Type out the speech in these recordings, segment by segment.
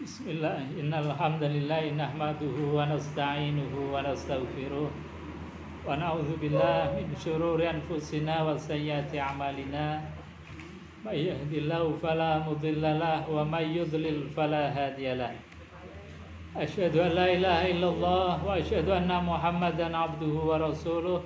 Bismillah, innal hamdalillah nahmaduhu wa nasta'inuhu wa nastaghfiruh wa na'udzu billahi min syururi anfusina wa sayyiati a'malina. May yahdihillahu fala mudhillalah wa may yudlil fala hadiyalah. Asyhadu an la ilaha illallah wa asyhadu anna Muhammadan abduhu wa rasuluh.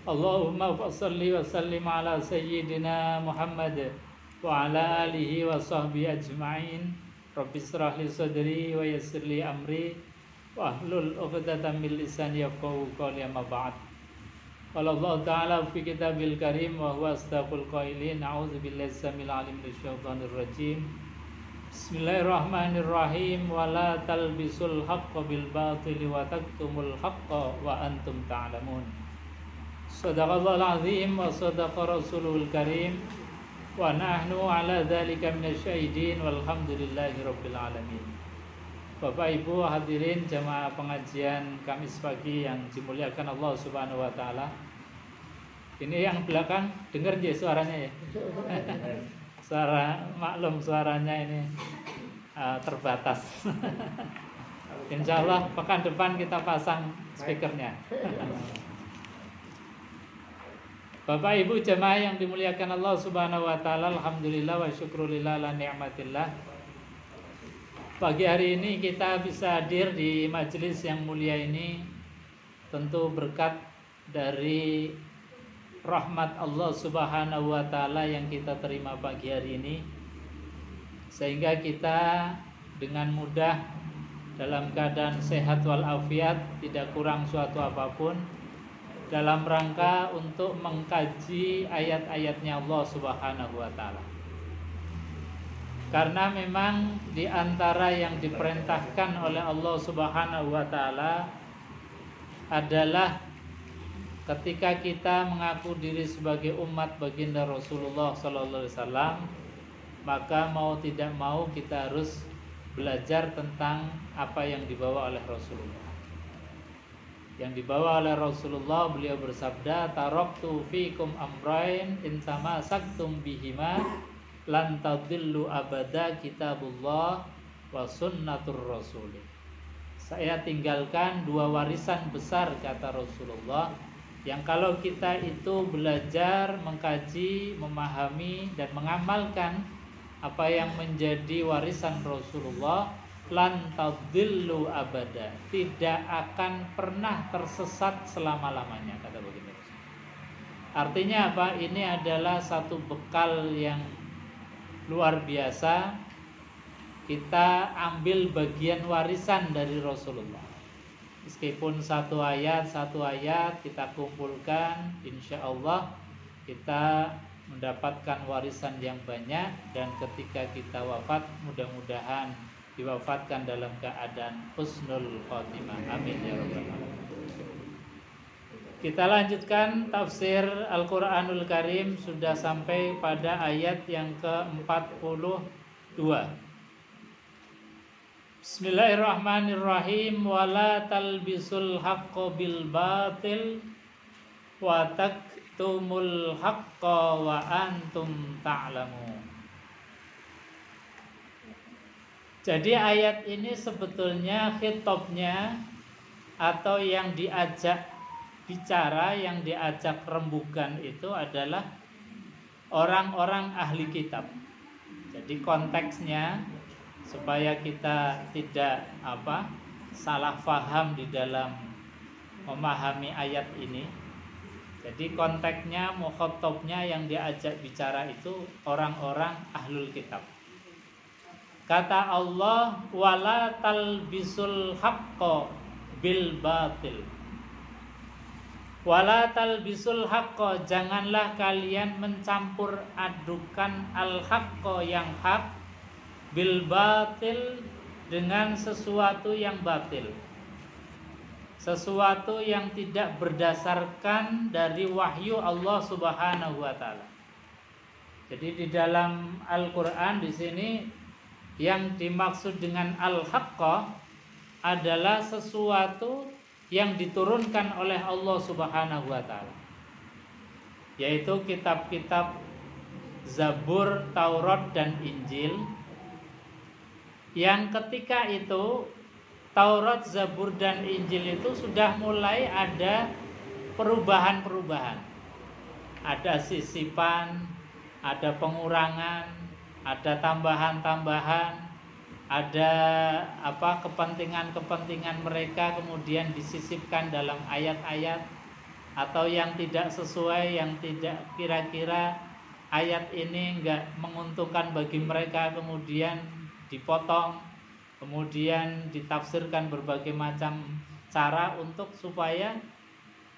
Allahumma shalli wa sallim ala sayyidina Muhammad wa ala alihi wa sahbihi ajma'in. Rabbi shrah li sadri wa yassir li amri wa hlul 'uqdatam min lisani yafqahu qawli, amma ba'd. Qala Allah ta'ala fi kitabil karim wa huwa asdaqul qailin. A'udzu billahi samil alim minasyaitonir rajim. Bismillahirrahmanirrahim. Wa la talbisul haqqo bil batili wa taktumul haqqo wa antum ta'lamun. Shadaqallahul azim wa shadaqa rasulul karim. Wa nahnu ala dzalika minasyahidin walhamdulillahi rabbil alamin. Bapak Ibu hadirin jamaah pengajian Kamis pagi yang dimuliakan Allah Subhanahu wa taala. Ini yang belakang dengar je suaranya ya. Suara maklum suaranya ini terbatas. Insyaallah pekan depan kita pasang speakernya. Bapak Ibu jemaah yang dimuliakan Allah Subhanahu wa taala, alhamdulillah wa syukrulillah la ni'matillah. Pagi hari ini kita bisa hadir di majelis yang mulia ini tentu berkat dari rahmat Allah Subhanahu wa taala yang kita terima pagi hari ini, sehingga kita dengan mudah dalam keadaan sehat walafiat, tidak kurang suatu apapun, dalam rangka untuk mengkaji ayat-ayatnya Allah Subhanahu wa taala. Karena memang di antara yang diperintahkan oleh Allah Subhanahu wa taala adalah ketika kita mengaku diri sebagai umat baginda Rasulullah sallallahu alaihi wasallam, maka mau tidak mau kita harus belajar tentang apa yang dibawa oleh Rasulullah. Yang dibawa oleh Rasulullah, beliau bersabda, taraktu fikum amrain intamasaktum bihima lan tadillu abada, kitabullah wa sunnatur rasul. Saya tinggalkan dua warisan besar, kata Rasulullah, yang kalau kita itu belajar, mengkaji, memahami dan mengamalkan apa yang menjadi warisan Rasulullah, lan tadillu abada, tidak akan pernah tersesat selama-lamanya, kata baginda. Artinya apa? Ini adalah satu bekal yang luar biasa. Kita ambil bagian warisan dari Rasulullah. Meskipun satu ayat kita kumpulkan, insya Allah kita mendapatkan warisan yang banyak, dan ketika kita wafat mudah-mudahan diwafatkan dalam keadaan husnul khotimah. Amin ya rabbal alamin. Kita lanjutkan tafsir Al-Qur'anul Karim, sudah sampai pada ayat yang ke-42. Bismillahirrahmanirrahim. Wala talbisul haqqo bil batil wa taktumul haqqo wa antum ta'lamun. Jadi ayat ini sebetulnya khitabnya atau yang diajak bicara, yang diajak rembugan itu adalah orang-orang ahli kitab. Jadi konteksnya supaya kita tidak salah faham di dalam memahami ayat ini. Jadi konteksnya, mukhatabnya yang diajak bicara itu orang-orang ahlul kitab. Kata Allah, wala talbisul haqqo bil batil. Wala talbisul haqqo, janganlah kalian mencampur adukan al haqqo yang hak, bil batil dengan sesuatu yang batil. Sesuatu yang tidak berdasarkan dari wahyu Allah Subhanahu wa taala. Jadi di dalam Al-Qur'an di sini yang dimaksud dengan al-haqqah adalah sesuatu yang diturunkan oleh Allah Subhanahu wa taala, yaitu kitab-kitab Zabur, Taurat dan Injil yang ketika itu Taurat, Zabur dan Injil itu sudah mulai ada perubahan-perubahan. Ada sisipan, ada pengurangan, ada tambahan-tambahan, ada kepentingan-kepentingan mereka kemudian disisipkan dalam ayat-ayat, atau yang tidak sesuai, yang tidak kira-kira ayat ini enggak menguntungkan bagi mereka kemudian dipotong, kemudian ditafsirkan berbagai macam cara untuk supaya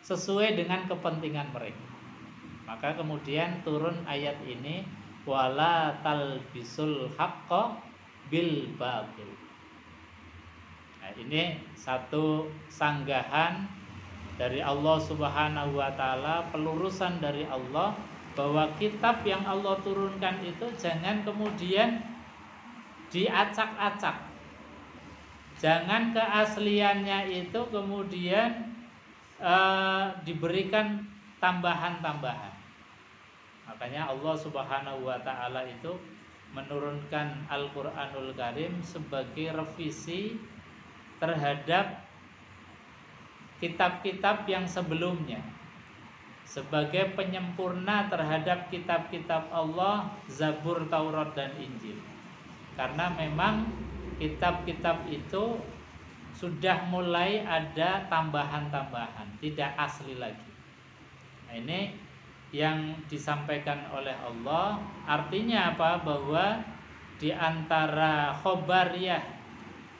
sesuai dengan kepentingan mereka. Maka kemudian turun ayat ini, wala talbisul haqqo bil batil. Nah, ini satu sanggahan dari Allah Subhanahu wa taala, pelurusan dari Allah bahwa kitab yang Allah turunkan itu jangan kemudian diacak-acak. Jangan keasliannya itu kemudian diberikan tambahan-tambahan. Makanya Allah Subhanahu wa taala itu menurunkan Al-Qur'anul Karim sebagai revisi terhadap kitab-kitab yang sebelumnya, sebagai penyempurna terhadap kitab-kitab Allah, Zabur, Taurat dan Injil. Karena memang kitab-kitab itu sudah mulai ada tambahan-tambahan, tidak asli lagi. Nah, ini yang disampaikan oleh Allah. Artinya apa? Bahwa di antara khobariyah,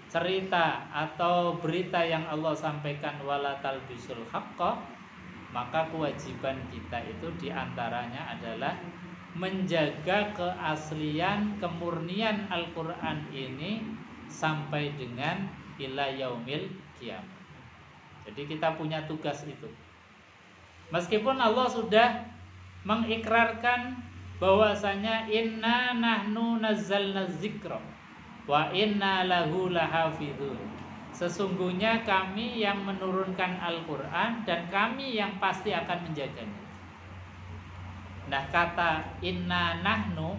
cerita atau berita yang Allah sampaikan, wala talbisul haqqo, maka kewajiban kita itu diantaranya adalah menjaga keaslian, kemurnian Al-Quran ini sampai dengan ila yaumil qiyamah. Jadi kita punya tugas itu. Meskipun Allah sudah mengikrarkan bahwasanya inna nahnu nazzalna dzikra wa inna lahu lahafizun. Sesungguhnya kami yang menurunkan Al-Quran dan kami yang pasti akan menjaganya. Nah, kata inna nahnu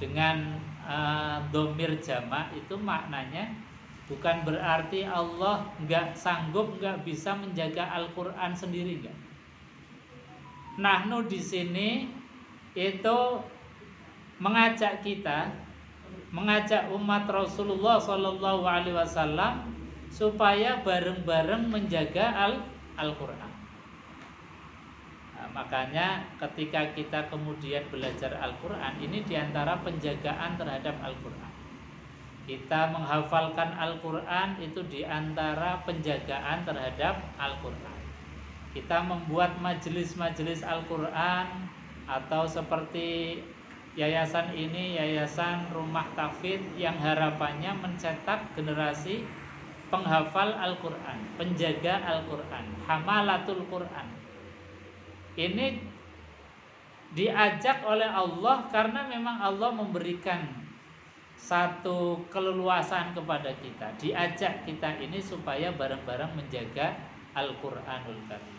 dengan dhamir jamak itu maknanya bukan berarti Allah nggak sanggup, nggak bisa menjaga Al-Quran sendiri, nggak. Nahnu di sini itu mengajak kita, mengajak umat Rasulullah Shallallahu Alaihi Wasallam supaya bareng-bareng menjaga Al-Quran. Nah, makanya ketika kita kemudian belajar Al-Quran, ini diantara penjagaan terhadap Al-Quran. Kita menghafalkan Al-Quran itu diantara penjagaan terhadap Al-Quran. Kita membuat majelis-majelis Al-Quran, atau seperti yayasan ini, Yayasan Rumah Tahfidz, yang harapannya mencetak generasi penghafal Al-Quran, penjaga Al-Quran, hamalatul Quran. Ini diajak oleh Allah karena memang Allah memberikan satu keleluasan kepada kita. Diajak kita ini supaya bareng-bareng menjaga Al-Quranul Karim.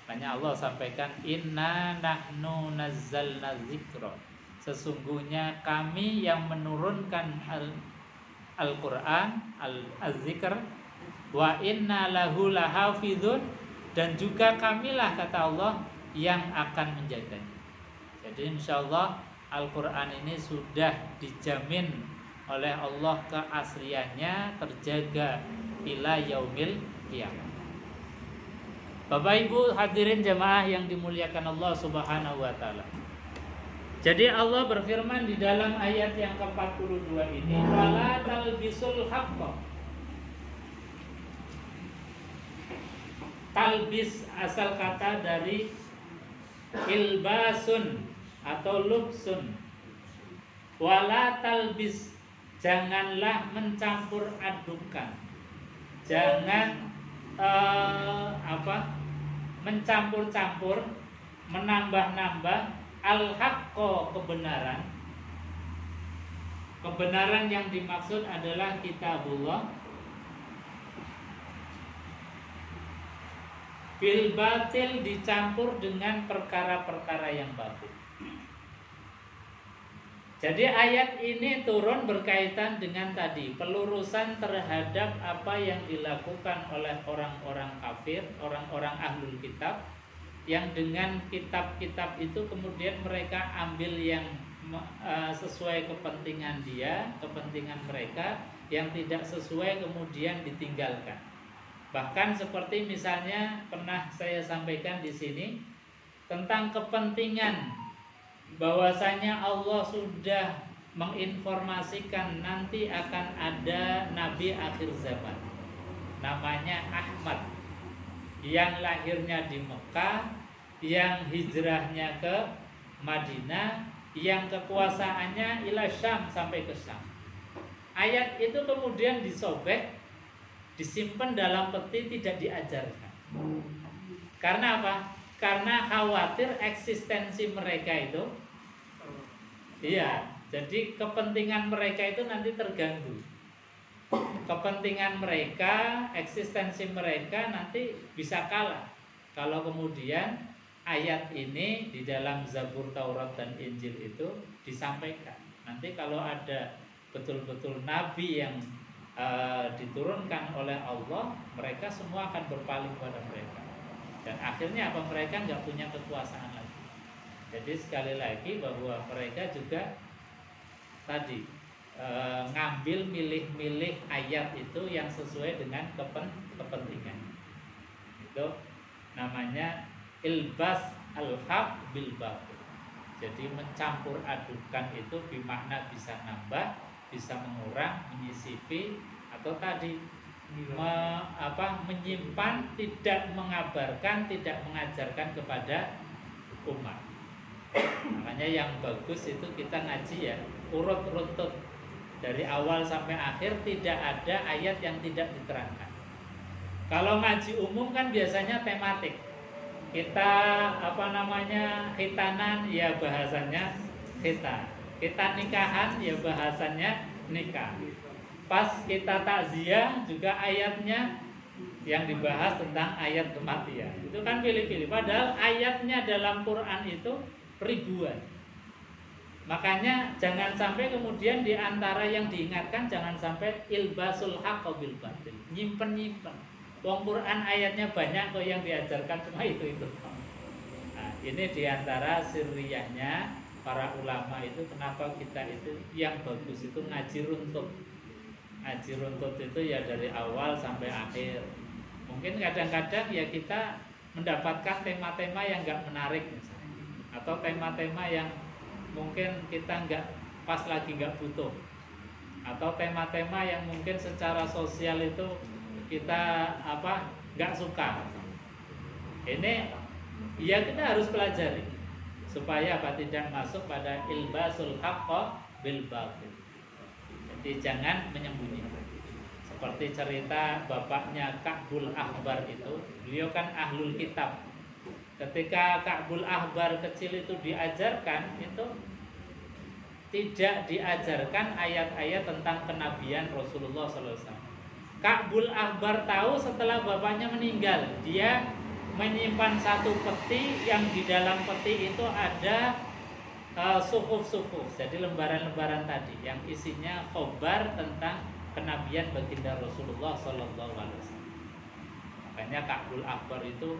Makanya Allah sampaikan inna nahnu nazzalna dzikra. Sesungguhnya kami yang menurunkan Al-Quran, al-zikr, wa inna lahu lahafizun, dan juga kamilah, kata Allah, yang akan menjaganya. Jadi insyaallah Al-Quran ini sudah dijamin oleh Allah keasliannya, terjaga ila yaumil qiyamah. Bapak Ibu hadirin jamaah yang dimuliakan Allah Subhanahu wa taala. Jadi Allah berfirman di dalam ayat yang ke-42 ini, wala talbisul haqqo. Talbis asal kata dari ilbasun atau lubsun. Wala talbis, janganlah mencampur adukan. Jangan mencampur-campur, menambah-nambah al-haqqo, kebenaran. Kebenaran yang dimaksud adalah kitabullah, bil batil, dicampur dengan perkara-perkara yang batil. Jadi ayat ini turun berkaitan dengan tadi pelurusan terhadap apa yang dilakukan oleh orang-orang kafir, orang-orang ahlul kitab, yang dengan kitab-kitab itu kemudian mereka ambil yang sesuai kepentingan kepentingan mereka, yang tidak sesuai kemudian ditinggalkan. Bahkan seperti misalnya pernah saya sampaikan di sini tentang kepentingan bahwasanya Allah sudah menginformasikan nanti akan ada nabi akhir zaman namanya Ahmad, yang lahirnya di Mekah, yang hijrahnya ke Madinah, yang kekuasaannya ila Syam, sampai ke Syam. Ayat itu kemudian disobek, disimpan dalam peti, tidak diajarkan. Karena apa? Karena khawatir eksistensi mereka itu, iya, jadi kepentingan mereka itu nanti terganggu. Kepentingan mereka, eksistensi mereka nanti bisa kalah kalau kemudian ayat ini di dalam Zabur, Taurat, dan Injil itu disampaikan. Nanti kalau ada betul-betul nabi yang diturunkan oleh Allah, mereka semua akan berpaling pada mereka. Dan akhirnya apa? Mereka nggak punya kekuasaan lagi. Jadi sekali lagi bahwa mereka juga tadi ngambil milih-milih ayat itu yang sesuai dengan kepentingan. Itu namanya ilbas al-haq bil batil. Jadi mencampur adukan itu bermakna bisa nambah, bisa mengurang, menyisipi, atau tadi menyimpan, tidak mengabarkan, tidak mengajarkan kepada umat. Makanya yang bagus itu kita ngaji ya urut-urut dari awal sampai akhir, tidak ada ayat yang tidak diterangkan. Kalau ngaji umum kan biasanya tematik. Kita khitanan, ya bahasanya khitan. Kita nikahan, ya bahasanya nikah. Pas kita takziah juga ayatnya yang dibahas tentang ayat kematian. Itu kan pilih-pilih. Padahal ayatnya dalam Quran itu ribuan. Makanya jangan sampai kemudian diantara yang diingatkan, jangan sampai ilbasul haqq bil batil. Nyimpen. Wong Quran ayatnya banyak kok, yang diajarkan cuma itu. Nah, ini diantara sirriyahnya para ulama itu, kenapa kita itu yang bagus itu ngaji runtut. Ngaji runtut itu ya dari awal sampai akhir. Mungkin kadang-kadang ya kita mendapatkan tema-tema yang enggak menarik misalnya, atau tema-tema yang mungkin kita pas lagi enggak butuh, atau tema-tema yang mungkin secara sosial itu kita enggak suka. Ini ya kita harus pelajari supaya tidak masuk pada ilbasul haqq bil batil. Jadi jangan menyembunyikan. Seperti cerita bapaknya Ka'bul Ahbar itu, beliau kan ahlul kitab. Ketika Ka'bul Ahbar kecil itu diajarkan, itu tidak diajarkan ayat-ayat tentang kenabian Rasulullah SAW. Ka'bul Ahbar tahu setelah bapaknya meninggal. Dia menyimpan satu peti, yang di dalam peti itu ada suhuf-suhuf, jadi lembaran-lembaran tadi yang isinya khobar tentang kenabian baginda Rasulullah SAW. Makanya Ka'bul Ahbar itu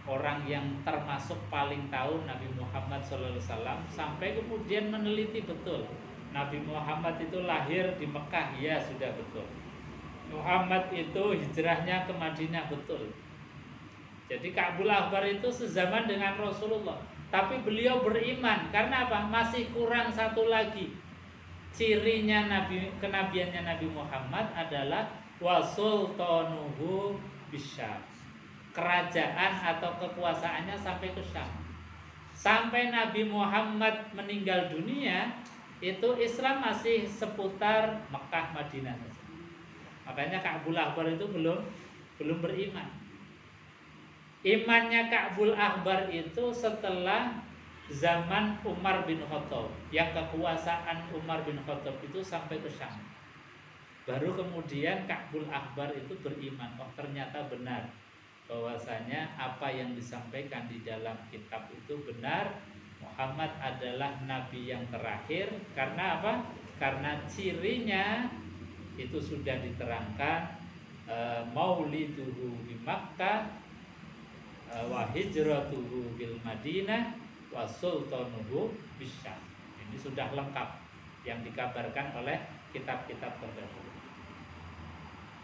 orang yang termasuk paling tahu Nabi Muhammad SAW, sampai kemudian meneliti betul Nabi Muhammad itu lahir di Mekah, ya sudah betul. Muhammad itu hijrahnya ke Madinah, betul. Jadi Ka'bul Ahbar itu sezaman dengan Rasulullah. Tapi beliau beriman karena apa? Masih kurang satu lagi. Cirinya kenabiannya Nabi Muhammad adalah wasultanuhu bisyam. Kerajaan atau kekuasaannya sampai ke Syam. Sampai Nabi Muhammad meninggal dunia, itu Islam masih seputar Mekah, Madinah. Makanya Ka'bul Ahbar itu belum beriman. Imannya Ka'bul Ahbar itu setelah zaman Umar bin Khattab, yang kekuasaan Umar bin Khattab itu sampai ke Syam. Baru kemudian Ka'bul Ahbar itu beriman, oh ternyata benar bahwasanya apa yang disampaikan di dalam kitab itu benar, Muhammad adalah nabi yang terakhir. Karena apa? Karena cirinya itu sudah diterangkan, mauliduhu di Makkah, wa hijratuhu bil Madinah, wa sultanuhu bisyam. Ini sudah lengkap yang dikabarkan oleh kitab-kitab terdahulu.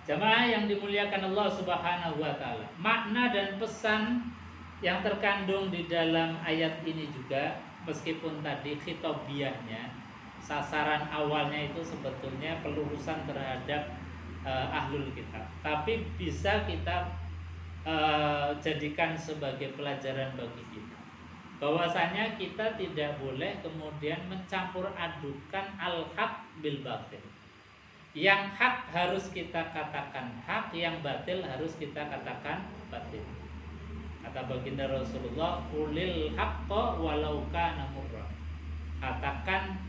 Jamaah yang dimuliakan Allah Subhanahu wa taala, makna dan pesan yang terkandung di dalam ayat ini juga, meskipun tadi khitobiahnya, sasaran awalnya itu sebetulnya pelurusan terhadap ahlul kitab, tapi bisa kita jadikan sebagai pelajaran bagi kita, bahwasanya kita tidak boleh kemudian mencampur adukan al-haq bil batil. Yang hak harus kita katakan hak, yang batil harus kita katakan batil. Kata baginda Rasulullah, "Qulil haqqo walau kana murra." Katakan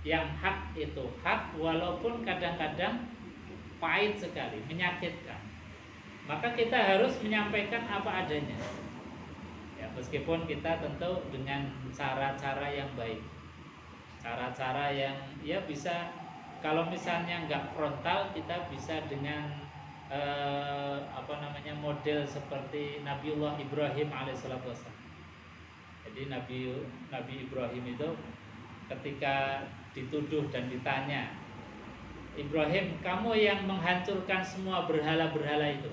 yang hak itu hak walaupun kadang-kadang pahit sekali, menyakitkan. Maka kita harus menyampaikan apa adanya. Ya, meskipun kita tentu dengan cara-cara yang baik. Cara-cara yang ya bisa, kalau misalnya nggak frontal, kita bisa dengan model seperti Nabiullah Ibrahim alaihissalam. Jadi Nabi Ibrahim itu ketika dituduh dan ditanya, "Ibrahim, kamu yang menghancurkan semua berhala-berhala itu."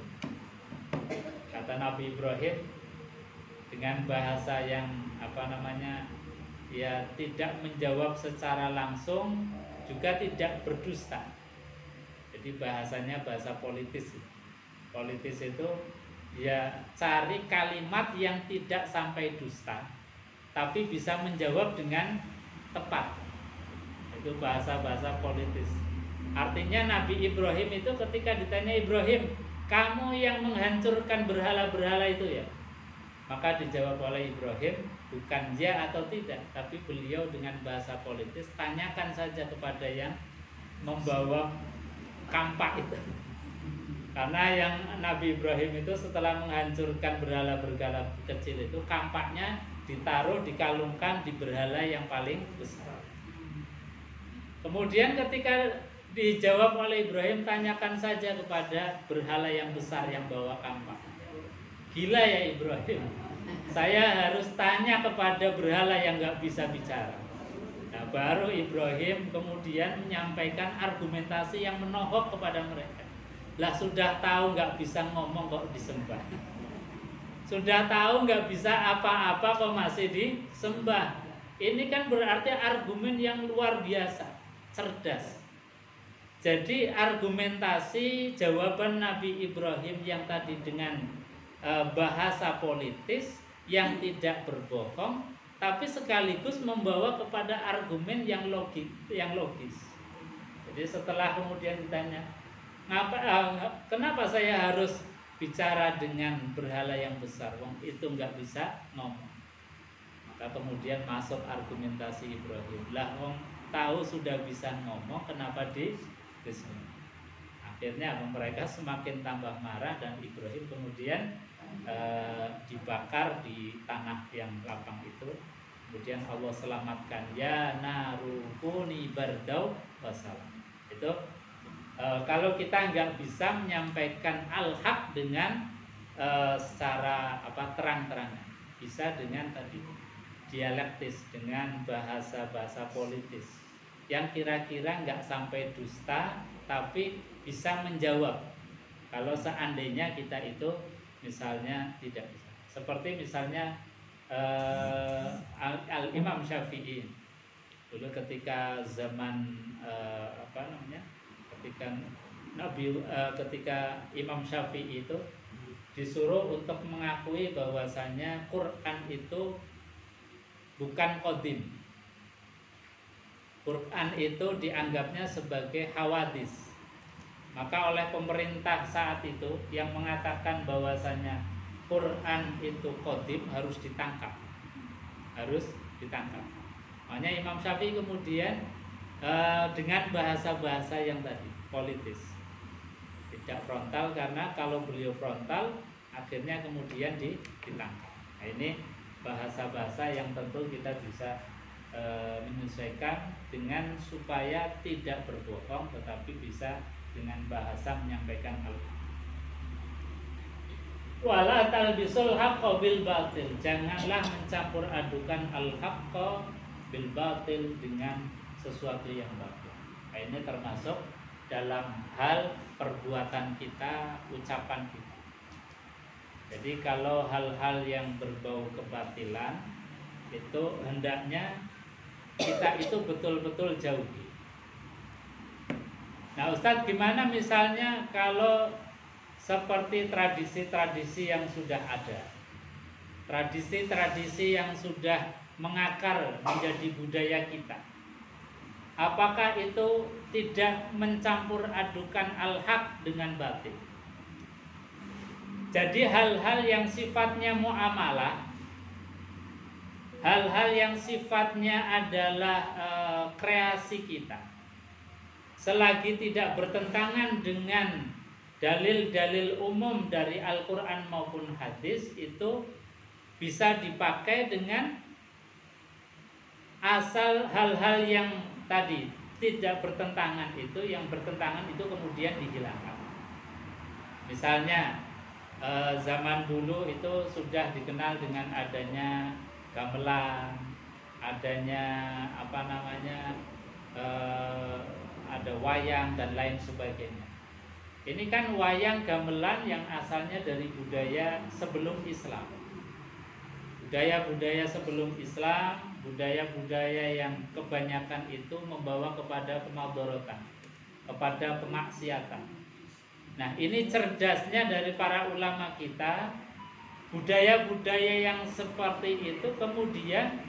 Kata Nabi Ibrahim dengan bahasa yang ya tidak menjawab secara langsung, juga tidak berdusta. Jadi bahasanya bahasa politis. Politis itu ya cari kalimat yang tidak sampai dusta, tapi bisa menjawab dengan tepat. Itu bahasa-bahasa politis. Artinya Nabi Ibrahim itu ketika ditanya, "Ibrahim, kamu yang menghancurkan berhala-berhala itu ya?" Maka dijawab oleh Ibrahim bukan ya atau tidak, tapi beliau dengan bahasa politis, tanyakan saja kepada yang membawa kampak itu. Karena yang Nabi Ibrahim itu setelah menghancurkan berhala-berhala kecil itu, kampaknya ditaruh, dikalungkan di berhala yang paling besar. Kemudian ketika dijawab oleh Ibrahim, tanyakan saja kepada berhala yang besar yang bawa kampak. Gila ya Ibrahim, saya harus tanya kepada berhala yang gak bisa bicara. Nah, baru Ibrahim kemudian menyampaikan argumentasi yang menohok kepada mereka. Lah sudah tahu gak bisa ngomong kok disembah, sudah tahu gak bisa apa-apa kok masih disembah. Ini kan berarti argumen yang luar biasa, cerdas. Jadi argumentasi jawaban Nabi Ibrahim yang tadi dengan bahasa politis yang tidak berbohong, tapi sekaligus membawa kepada argumen yang logis. Jadi setelah kemudian ditanya, kenapa saya harus bicara dengan berhala yang besar, wong itu nggak bisa ngomong. Maka kemudian masuk argumentasi Ibrahim, lah wong tahu sudah bisa ngomong, kenapa disembah? Akhirnya mereka semakin tambah marah dan Ibrahim kemudian dibakar di tanah yang lapang itu. Kemudian Allah selamatkan, ya naru kuni bardau wassalam. Itu kalau kita nggak bisa menyampaikan al-haq dengan secara terang-terangan, bisa dengan tadi dialektis, dengan bahasa-bahasa politis yang kira-kira nggak sampai dusta, tapi bisa menjawab kalau seandainya kita itu misalnya tidak bisa. Seperti misalnya Al-Imam Syafi'i dulu ketika zaman ketika Imam Syafi'i itu disuruh untuk mengakui bahwasanya Quran itu bukan qadim. Quran itu dianggapnya sebagai hawadis. Maka oleh pemerintah saat itu yang mengatakan bahwasanya Quran itu qadim harus ditangkap. Makanya Imam Syafi'i kemudian dengan bahasa-bahasa yang tadi politis, tidak frontal, karena kalau beliau frontal akhirnya kemudian ditangkap. Nah, ini bahasa-bahasa yang tentu kita bisa menyesuaikan dengan supaya tidak berbohong, tetapi bisa dengan bahasa menyampaikan al-haq. Wala talbisul haqqo bil batil, janganlah mencampur adukan al-haqqo bil batil dengan sesuatu yang batil. Nah, ini termasuk dalam hal perbuatan kita, ucapan kita. Jadi kalau hal-hal yang berbau kebatilan itu hendaknya kita itu betul-betul jauhi. Nah, Ustadz, gimana misalnya kalau seperti tradisi-tradisi yang sudah ada, tradisi-tradisi yang sudah mengakar menjadi budaya kita, apakah itu tidak mencampur adukan al-haq dengan batil? Jadi hal-hal yang sifatnya muamalah, hal-hal yang sifatnya adalah kreasi kita, selagi tidak bertentangan dengan dalil-dalil umum dari Al-Quran maupun hadis, itu bisa dipakai dengan asal hal-hal yang tadi tidak bertentangan itu, yang bertentangan itu kemudian dihilangkan. Misalnya zaman dulu itu sudah dikenal dengan adanya gamelan, adanya ada wayang dan lain sebagainya. Ini kan wayang gamelan yang asalnya dari budaya sebelum Islam. Budaya-budaya sebelum Islam, budaya-budaya yang kebanyakan itu membawa kepada kemadharatan, kepada kemaksiatan. Nah, ini cerdasnya dari para ulama kita, budaya-budaya yang seperti itu kemudian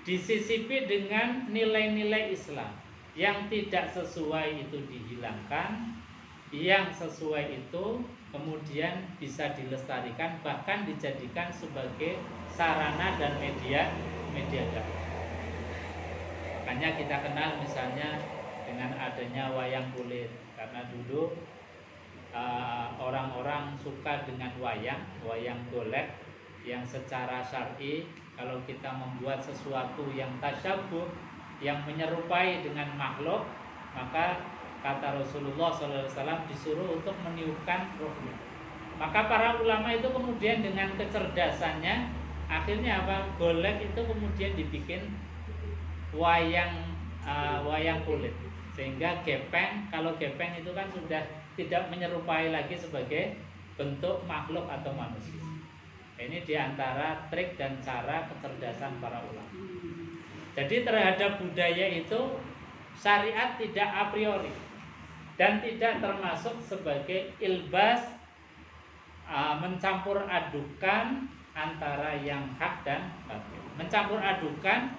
disisipi dengan nilai-nilai Islam. Yang tidak sesuai itu dihilangkan, yang sesuai itu kemudian bisa dilestarikan, bahkan dijadikan sebagai sarana dan media dakwah. Makanya kita kenal misalnya dengan adanya wayang kulit, karena dulu orang-orang suka dengan wayang golek yang secara syar'i, kalau kita membuat sesuatu yang tasyabuh, yang menyerupai dengan makhluk, maka kata Rasulullah SAW disuruh untuk meniupkan ruhnya. Maka para ulama itu kemudian dengan kecerdasannya, akhirnya golek itu kemudian dibikin wayang kulit, sehingga gepeng, kalau gepeng itu kan sudah tidak menyerupai lagi sebagai bentuk makhluk atau manusia. Ini diantara trik dan cara kecerdasan para ulama. Jadi terhadap budaya itu syariat tidak a priori dan tidak termasuk sebagai ilbas, mencampur adukan antara yang hak dan batil. Mencampur adukan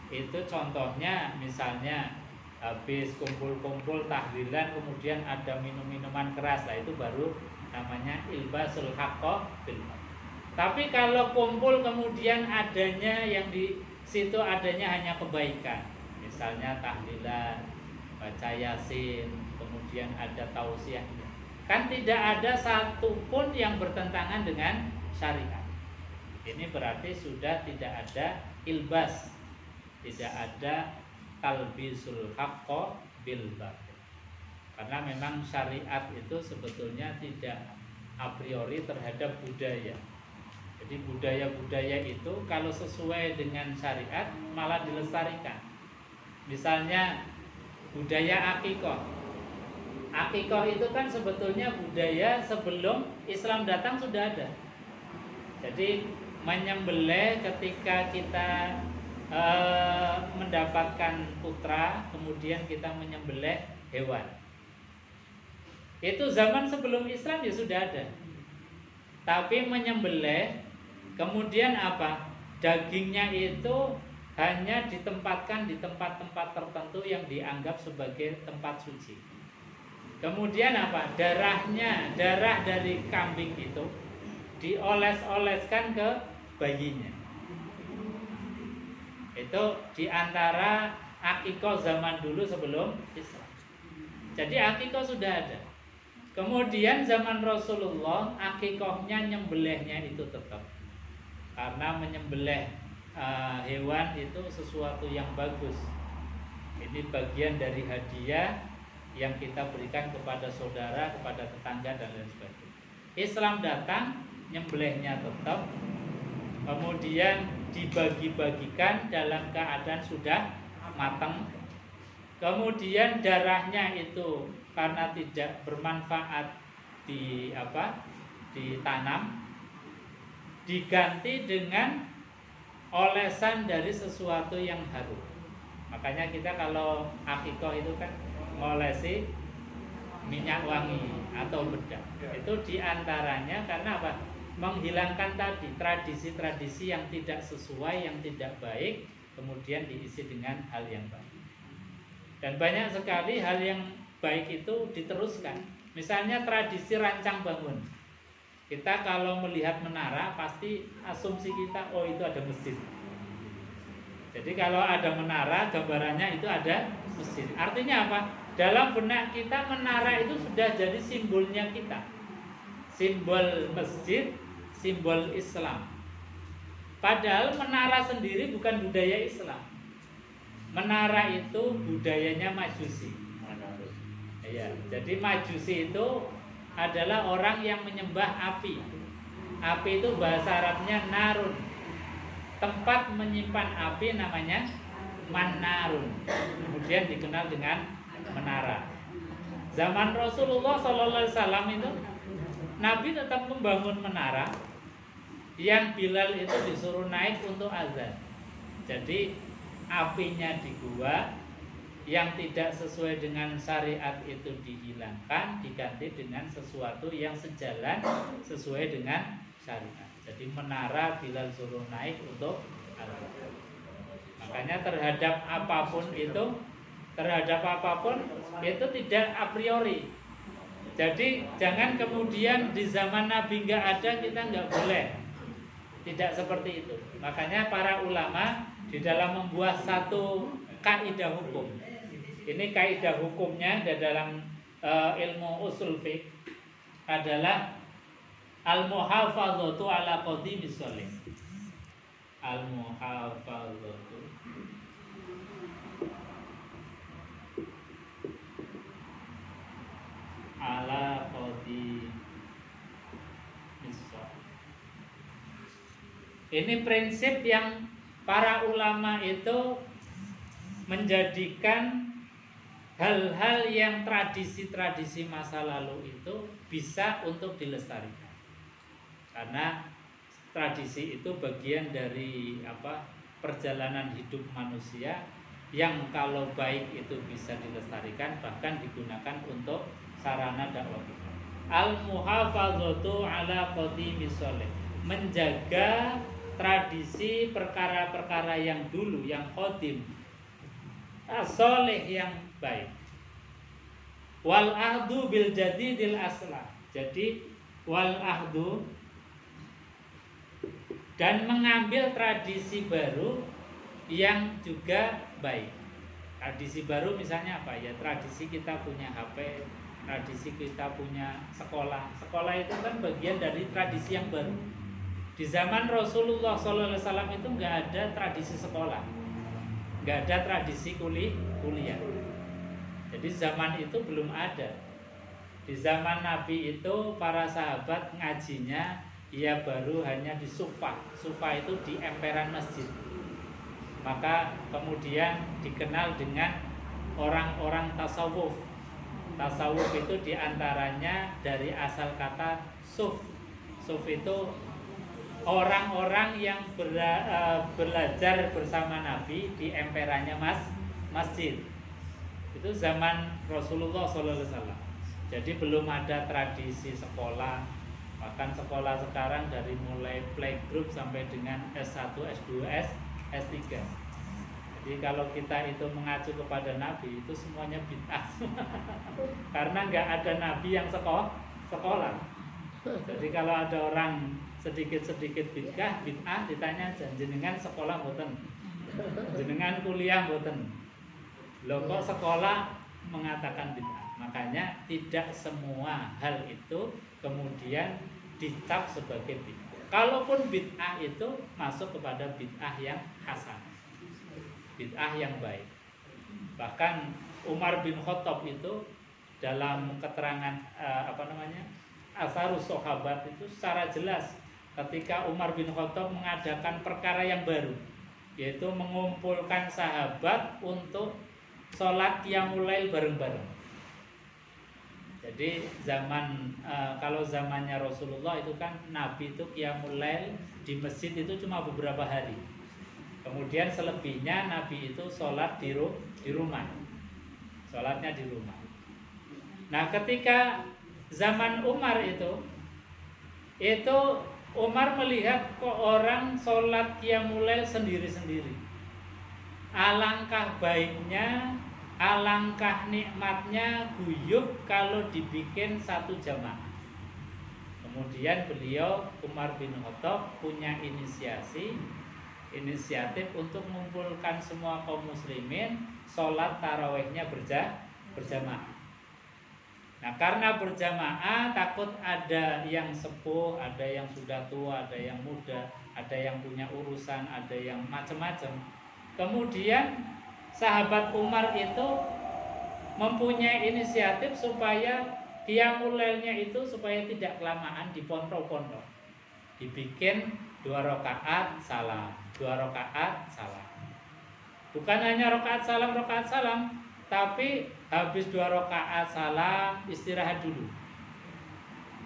itu contohnya misalnya habis kumpul-kumpul tahlilan kemudian ada minum-minuman keras, lah itu baru namanya ilbasul haqqo bil batil. Tapi kalau kumpul kemudian adanya yang di situ adanya hanya kebaikan, misalnya tahlilan, baca yasin, kemudian ada tausiahnya, kan tidak ada satupun yang bertentangan dengan syariat. Ini berarti sudah tidak ada ilbas, tidak ada talbisul haqqo bil batil. Karena memang syariat itu sebetulnya tidak a priori terhadap budaya. Jadi budaya-budaya itu kalau sesuai dengan syariat malah dilestarikan. Misalnya budaya akikoh. Akikoh itu kan sebetulnya budaya sebelum Islam datang sudah ada. Jadi menyembelih ketika kita mendapatkan putra, kemudian kita menyembelih hewan. Itu zaman sebelum Islam ya sudah ada. Tapi menyembelih kemudian apa? Dagingnya itu hanya ditempatkan di tempat-tempat tertentu yang dianggap sebagai tempat suci. Kemudian apa? Darah dari kambing itu dioles-oleskan ke bayinya. Itu diantara akikoh zaman dulu sebelum Islam. Jadi akikoh sudah ada. Kemudian zaman Rasulullah akikohnya nyembelihnya itu tetap. karena menyembelih hewan itu sesuatu yang bagus. Ini bagian dari hadiah yang kita berikan kepada saudara, kepada tetangga dan lain sebagainya. Islam datang, nyembelihnya tetap, kemudian dibagi-bagikan dalam keadaan sudah matang. Kemudian darahnya itu karena tidak bermanfaat ditanam, diganti dengan olesan dari sesuatu yang harum. Makanya kita kalau akikoh itu kan ngolesi minyak wangi atau bedak. Itu diantaranya karena apa? Menghilangkan tadi tradisi-tradisi yang tidak sesuai, yang tidak baik, kemudian diisi dengan hal yang baik. Dan banyak sekali hal yang baik itu diteruskan. Misalnya tradisi rancang bangun. Kita kalau melihat menara pasti asumsi kita, oh itu ada masjid. Jadi kalau ada menara, gambarannya itu ada masjid. Artinya apa? Dalam benak kita menara itu sudah jadi simbolnya kita. Simbol masjid, simbol Islam. Padahal menara sendiri bukan budaya Islam. Menara itu budayanya Majusi. Ya, jadi Majusi itu adalah orang yang menyembah api. Api itu bahasa Arabnya narun. Tempat menyimpan api namanya manarun. Kemudian dikenal dengan menara. Zaman Rasulullah SAW itu Nabi tetap membangun menara yang Bilal itu disuruh naik untuk azan. Jadi apinya di gua yang tidak sesuai dengan syariat itu dihilangkan, diganti dengan sesuatu yang sejalan sesuai dengan syariat. Jadi menara Bilal suruh naik untuk azan. Makanya terhadap apapun itu tidak a priori. Jadi jangan kemudian di zaman Nabi nggak ada, kita nggak boleh. Tidak seperti itu. Makanya para ulama di dalam membuat satu kaidah hukum. Ini kaidah hukumnya di dalam ilmu usul fiqh adalah al-muhafadzatu ala qadimis sholih. Al-muhafadzatu ala qadimis sholih. Ini prinsip yang para ulama itu menjadikan hal-hal yang tradisi-tradisi masa lalu itu bisa untuk dilestarikan. Karena tradisi itu bagian dari perjalanan hidup manusia yang kalau baik itu bisa dilestarikan, bahkan digunakan untuk sarana dakwah kita. Al-muhafadzatu ala qadimis sholih, menjaga tradisi perkara-perkara yang dulu, yang qadim, as-sholih, yang baik. Wal ahdu bil jadidil aslah. Jadi wal ahdu, dan mengambil tradisi baru yang juga baik. Tradisi baru misalnya apa ya? Tradisi kita punya HP, tradisi kita punya sekolah. Sekolah itu kan bagian dari tradisi yang baru. Di zaman Rasulullah SAW itu nggak ada tradisi sekolah, nggak ada tradisi kuliah. Jadi zaman itu belum ada. Di zaman Nabi itu para sahabat ngajinya ia baru hanya di sufa. Sufa itu di emperan masjid. Maka kemudian dikenal dengan orang-orang tasawuf. Tasawuf itu diantaranya dari asal kata suf. Suf itu orang-orang yang belajar bersama Nabi di emperannya masjid. Itu zaman Rasulullah SAW. Jadi belum ada tradisi sekolah. Bahkan sekolah sekarang dari mulai playgroup sampai dengan S1, S2, S3. Jadi kalau kita itu mengacu kepada Nabi, itu semuanya bid'ah. Karena nggak ada Nabi yang sekolah. Jadi kalau ada orang sedikit-sedikit bid'ah ditanya jenengan sekolah mboten, jenengan kuliah mboten, lho kok sekolah mengatakan bid'ah. Makanya tidak semua hal itu kemudian dicap sebagai bid'ah. Kalaupun bid'ah itu masuk kepada bid'ah yang hasan, bid'ah yang baik. Bahkan Umar bin Khattab itu dalam keterangan Asarus Sahabat itu secara jelas ketika Umar bin Khattab mengadakan perkara yang baru, yaitu mengumpulkan sahabat untuk sholat qiyamul lail bareng-bareng. Jadi kalau zamannya Rasulullah itu kan Nabi itu qiyamul lail di masjid itu cuma beberapa hari. Kemudian selebihnya Nabi itu sholat di rumah. Sholatnya di rumah. Nah, ketika zaman Umar itu Umar melihat kok orang sholat qiyamul lail sendiri-sendiri. Alangkah baiknya, alangkah nikmatnya guyub kalau dibikin satu jamaah. Kemudian beliau Umar bin Khattab punya inisiatif untuk mengumpulkan semua kaum muslimin sholat tarawihnya berjamaah. Nah, karena berjamaah takut ada yang sepuh, ada yang sudah tua, ada yang muda, ada yang punya urusan, ada yang macam-macam. Kemudian sahabat Umar itu mempunyai inisiatif supaya qiyamul lailnya itu supaya tidak kelamaan di pondok-pondok. Dibikin 2 rakaat salam, 2 rakaat salam. Bukan hanya rakaat salam, tapi habis 2 rakaat salam istirahat dulu.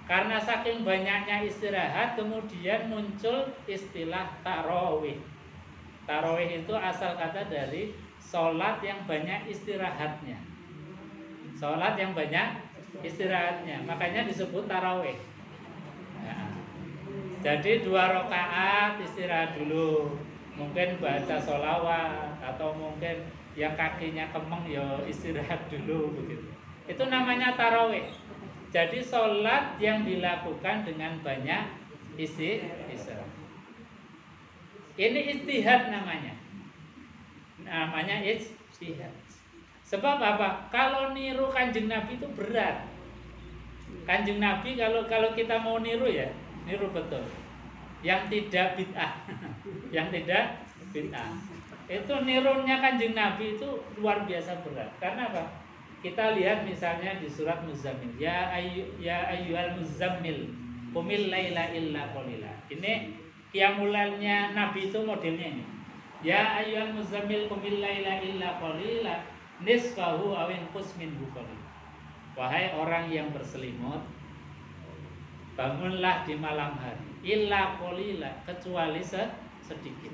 Karena saking banyaknya istirahat kemudian muncul istilah tarawih. Tarawih itu asal kata dari sholat yang banyak istirahatnya. Sholat yang banyak istirahatnya, makanya disebut tarawih. Nah, jadi 2 rakaat istirahat dulu, mungkin baca sholawat atau mungkin yang kakinya kemeng ya istirahat dulu begitu. Itu namanya tarawih. Jadi sholat yang dilakukan dengan banyak istirahat. Ini ijtihad namanya. Namanya ijtihad. Sebab apa? Kalau niru Kanjeng Nabi itu berat. Kanjeng Nabi kalau kita mau niru ya, niru betul. Yang tidak bid'ah. Yang tidak bid'ah. Itu nirunya Kanjeng Nabi itu luar biasa berat. Karena apa? Kita lihat misalnya di surat Muzammil, ya ayyuhal muzammil qumil laila illa qalila. Ini qiyamul lailnya Nabi itu modelnya ini. Ya ayyuhal muzammil qumil laila illa qalila nisfahu aw inqus minhu qalil. Wahai orang yang berselimut, bangunlah di malam hari illa qalila, kecuali sedikit.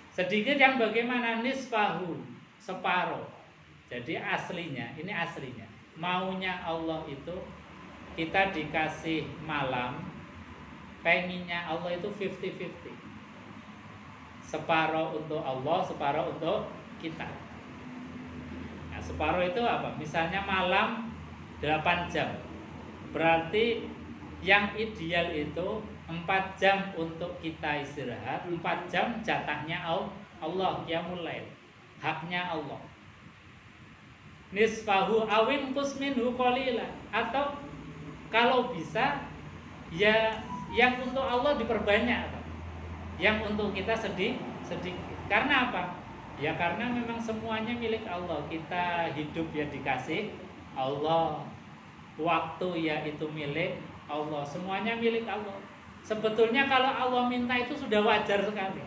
Sedikit yang bagaimana? Nisfahu, separuh. Jadi ini aslinya. Maunya Allah itu kita dikasih malam, penginnya Allah itu 50-50. Separuh untuk Allah, separuh untuk kita. Nah, separuh itu apa? Misalnya malam 8 jam. Berarti yang ideal itu 4 jam untuk kita istirahat, 4 jam jatahnya Allah, qiyamul lail. Haknya Allah. Nisfahu awin kusminhu qalila, atau kalau bisa ya yang untuk Allah diperbanyak, yang untuk kita sedikit. Karena apa? Ya karena memang semuanya milik Allah. Kita hidup ya dikasih Allah, waktu ya itu milik Allah, semuanya milik Allah. Sebetulnya kalau Allah minta itu sudah wajar sekali.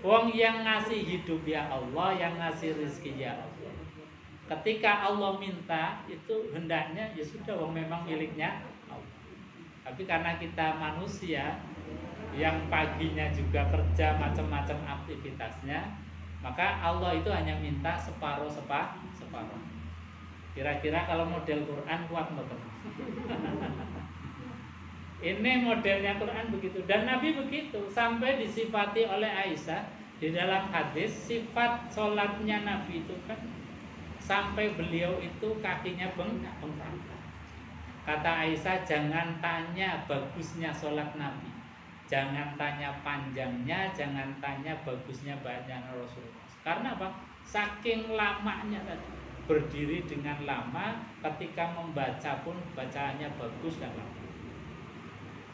Wong yang ngasih hidup ya Allah, yang ngasih rezeki ya Allah. Ketika Allah minta itu hendaknya ya sudah, wong memang miliknya Allah. Tapi karena kita manusia yang paginya juga kerja macam-macam aktivitasnya, maka Allah itu hanya minta separuh. Kira-kira kalau model Quran kuat betul. Ini modelnya Quran begitu, dan Nabi begitu, sampai disifati oleh Aisyah di dalam hadis sifat sholatnya Nabi itu kan sampai beliau itu kakinya bengkak. Kata Aisyah, jangan tanya bagusnya sholat Nabi, jangan tanya panjangnya, jangan tanya bagusnya bacaan Rasulullah. Karena apa? Saking lamanya tadi, berdiri dengan lama, ketika membaca pun bacaannya bagus dan lama.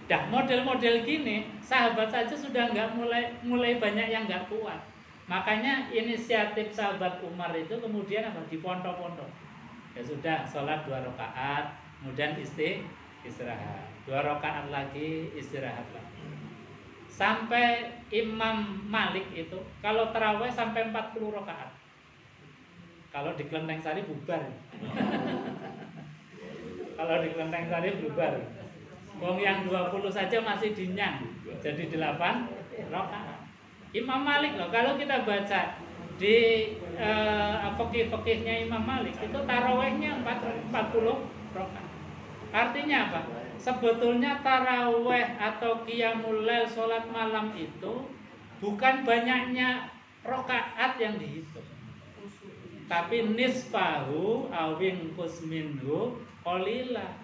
Dah model-model gini, sahabat saja sudah nggak mulai banyak yang nggak kuat. Makanya inisiatif sahabat Umar itu kemudian apa? Di pondok-pondok. Ya sudah, sholat 2 rakaat, kemudian istirahat. 2 rakaat lagi, istirahat lagi. Sampai Imam Malik itu kalau tarawih sampai 40 rakaat. Kalau di Kelenteng Sari bubar. Kalau di Kelenteng Sari bubar. Wong yang 20 saja masih dinyang. Jadi 8 rakaat. Imam Malik loh, kalau kita baca di fikih-fikihnya Imam Malik itu tarawihnya 40 rakaat. Artinya apa? Sebetulnya tarawih atau qiyamul lail salat malam itu bukan banyaknya rakaat yang dihitung. Tapi nisfahu awin kusminhu qalilah.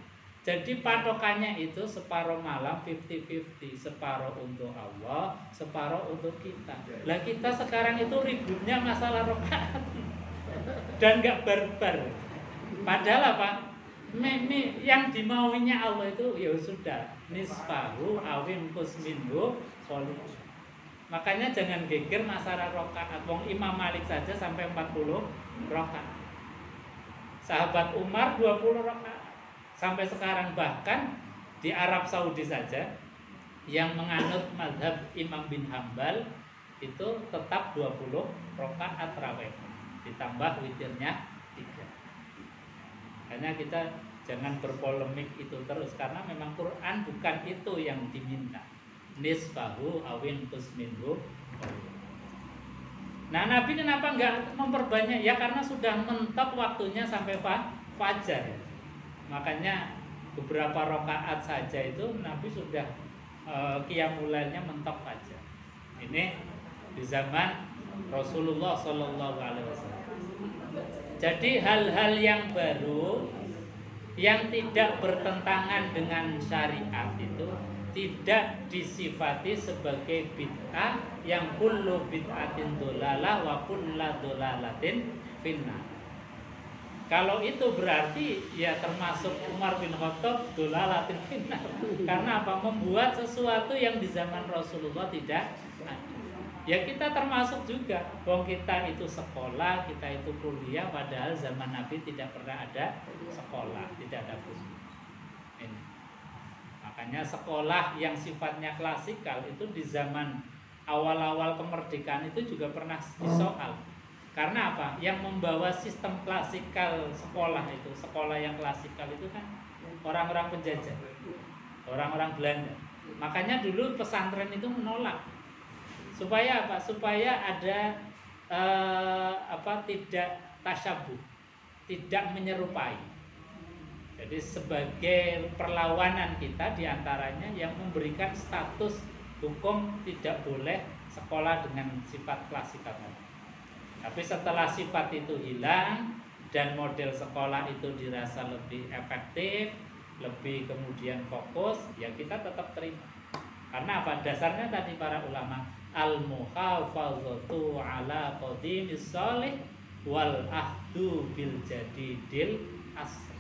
Jadi patokannya itu separuh malam 50-50, separuh untuk Allah, separuh untuk kita. Lah kita sekarang itu ributnya masalah rakaat dan gak barbar. Padahal apa? Yang dimauinya Allah itu ya sudah nisfahu awin kusminhu qalilah. Makanya jangan geger masalah rakaat. Wong Imam Malik saja sampai 40 rakaat. Sahabat Umar 20 rakaat. Sampai sekarang bahkan di Arab Saudi saja yang menganut mazhab Imam bin Hambal itu tetap 20 rakaat tarawih ditambah witirnya 3. Hanya kita jangan berpolemik itu terus karena memang Quran bukan itu yang diminta. Nisfahu awin kusminhu. Nah, Nabi kenapa enggak memperbanyak? Ya karena sudah mentok waktunya sampai fajar. Makanya beberapa rakaat saja itu Nabi sudah qiyamul lailnya mentok fajar. Ini di zaman Rasulullah Sallallahu Alaihi Wasallam. Jadi hal-hal yang baru yang tidak bertentangan dengan syariat itu tidak disifati sebagai bid'ah yang kullu bid'atin dolalah wa kullu dolalatin finnar. Kalau itu berarti ya termasuk Umar bin Khattab dolalatin finnar. Karena apa? Membuat sesuatu yang di zaman Rasulullah tidak ada. Ya kita termasuk juga. Wong kita itu sekolah, kita itu kuliah, padahal zaman Nabi tidak pernah ada sekolah, tidak ada kursus. Ini. Makanya sekolah yang sifatnya klasikal itu di zaman awal-awal kemerdekaan itu juga pernah disoal. Karena apa? Yang membawa sistem klasikal sekolah itu, sekolah yang klasikal itu kan orang-orang penjajah, orang-orang Belanda. Makanya dulu pesantren itu menolak. Supaya apa? Supaya ada tidak tasyabuh, tidak menyerupai. Jadi sebagai perlawanan kita diantaranya yang memberikan status hukum tidak boleh sekolah dengan sifat klasikal. Tapi setelah sifat itu hilang dan model sekolah itu dirasa lebih efektif, lebih kemudian fokus, ya kita tetap terima. Karena apa? Dasarnya tadi para ulama al-muhafazatu ala qadimis shalih wal ahdu bil jadidil asr.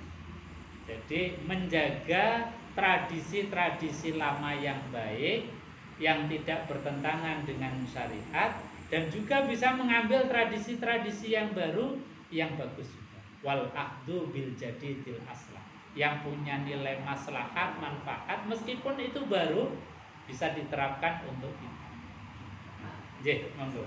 Jadi menjaga tradisi-tradisi lama yang baik yang tidak bertentangan dengan syariat dan juga bisa mengambil tradisi-tradisi yang baru yang bagus juga. Wal ahdu bil jadidil asr. Yang punya nilai maslahat, manfaat meskipun itu baru bisa diterapkan untuk kita. Monggo.